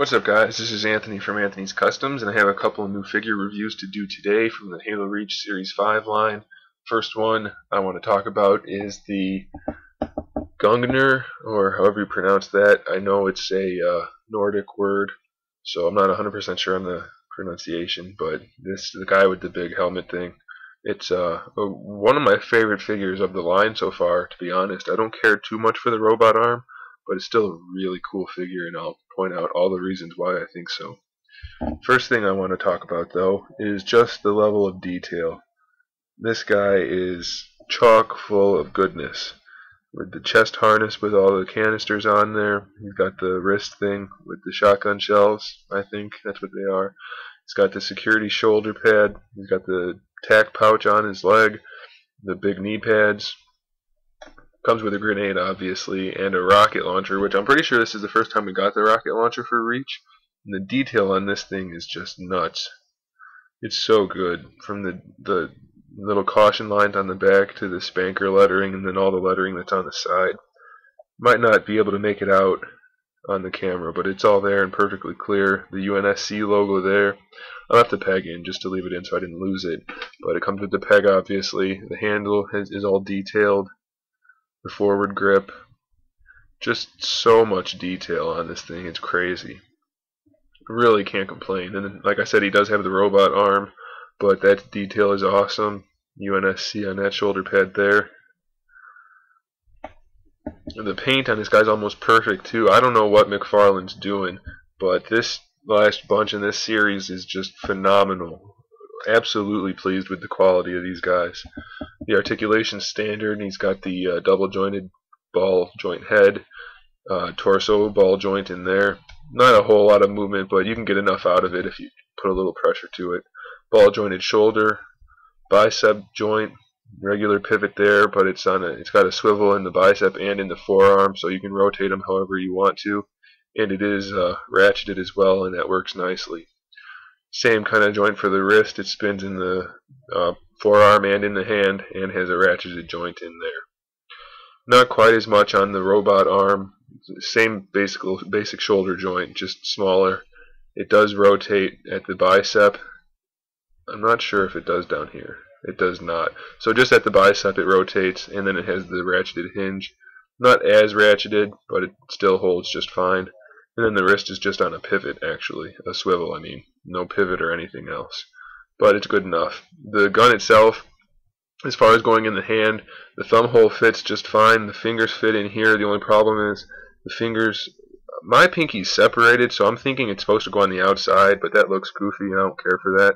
What's up, guys? This is Anthony from Anthony's Customs, and I have a couple of new figure reviews to do today from the Halo Reach Series 5 line. First one I want to talk about is the Gungnir, or however you pronounce that. I know it's a Nordic word, so I'm not 100% sure on the pronunciation, but this is the guy with the big helmet thing. It's one of my favorite figures of the line so far, to be honest. I don't care too much for the robot arm, but it's still a really cool figure, and I'll point out all the reasons why I think so. First thing I want to talk about, though, is just the level of detail. This guy is chock full of goodness. With the chest harness with all the canisters on there, he's got the wrist thing with the shotgun shells, I think that's what they are. He's got the security shoulder pad, he's got the tack pouch on his leg, the big knee pads. Comes with a grenade, obviously, and a rocket launcher, which I'm pretty sure this is the first time we got the rocket launcher for Reach. And the detail on this thing is just nuts. It's so good. From the little caution lines on the back to the spanker lettering, and then all the lettering that's on the side. Might not be able to make it out on the camera, but it's all there and perfectly clear. The UNSC logo there. I'll have to peg in just to leave it in so I didn't lose it. But it comes with the peg, obviously. The handle is all detailed. The forward grip, just so much detail on this thing, it's crazy. Really can't complain. And like I said, he does have the robot arm, but that detail is awesome. UNSC on that shoulder pad there. And the paint on this guy's almost perfect too. I don't know what McFarlane's doing, but this last bunch in this series is just phenomenal. Absolutely pleased with the quality of these guys. The articulation standard, he's got the double jointed ball joint head, torso ball joint in there. Not a whole lot of movement, but you can get enough out of it if you put a little pressure to it. Ball jointed shoulder, bicep joint, regular pivot there, but it's got a swivel in the bicep and in the forearm, so you can rotate them however you want to. And it is ratcheted as well, and that works nicely. Same kind of joint for the wrist. It spins in the forearm and in the hand, and has a ratcheted joint in there. Not quite as much on the robot arm. Same basic shoulder joint, just smaller. It does rotate at the bicep. I'm not sure if it does down here. It does not. So just at the bicep it rotates, and then it has the ratcheted hinge. Not as ratcheted, but it still holds just fine. And then the wrist is just on a pivot, actually. A swivel, I mean. No pivot or anything else. But it's good enough. The gun itself, as far as going in the hand, the thumb hole fits just fine. The fingers fit in here. The only problem is the fingers... My pinky's separated, so I'm thinking it's supposed to go on the outside, but that looks goofy, and I don't care for that.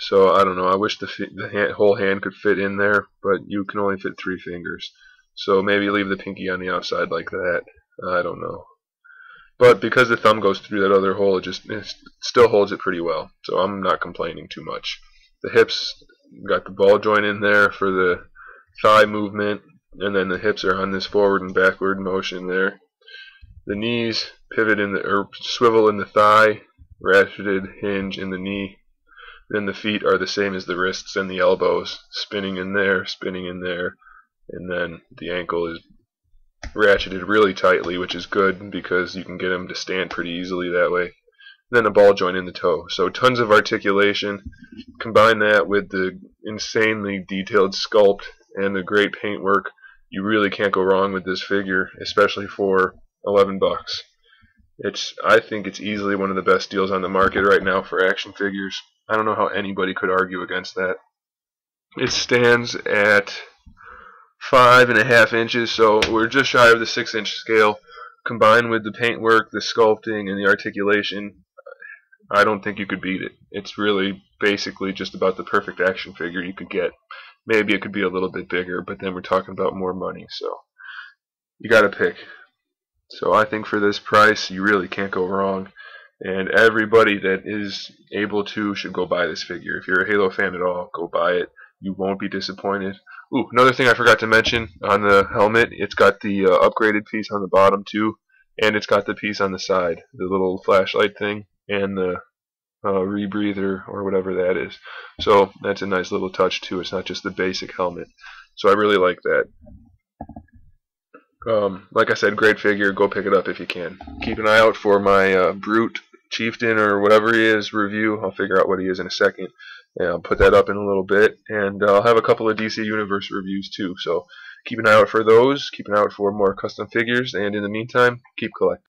So, I don't know. I wish the whole hand could fit in there, but you can only fit 3 fingers. So maybe leave the pinky on the outside like that. I don't know. But because the thumb goes through that other hole, it still holds it pretty well. So I'm not complaining too much. The hips, got the ball joint in there for the thigh movement, and then the hips are on this forward and backward motion there. The knees pivot or swivel in the thigh, ratcheted hinge in the knee. Then the feet are the same as the wrists and the elbows, spinning in there, and then the ankle is ratcheted really tightly, which is good because you can get them to stand pretty easily that way. And then a ball joint in the toe. So tons of articulation. Combine that with the insanely detailed sculpt and the great paintwork. You really can't go wrong with this figure, especially for $11. I think it's easily one of the best deals on the market right now for action figures. I don't know how anybody could argue against that. It stands at 5.5 inches, so we're just shy of the 6-inch scale. Combined with the paintwork, the sculpting, and the articulation, I don't think you could beat it. It's really basically just about the perfect action figure you could get. Maybe it could be a little bit bigger, but then we're talking about more money, so you gotta pick. So I think for this price, you really can't go wrong. And everybody that is able to should go buy this figure. If you're a Halo fan at all, go buy it. You won't be disappointed. Ooh, another thing I forgot to mention on the helmet, it's got the upgraded piece on the bottom too, and it's got the piece on the side, the little flashlight thing, and the rebreather or whatever that is. So that's a nice little touch too. It's not just the basic helmet. So I really like that. Like I said, great figure. Go pick it up if you can. Keep an eye out for my Brute chieftain or whatever he is review. I'll figure out what he is in a second, and I'll put that up in a little bit. And I'll have a couple of DC Universe reviews too. So keep an eye out for those. Keep an eye out for more custom figures. And in the meantime, keep collecting.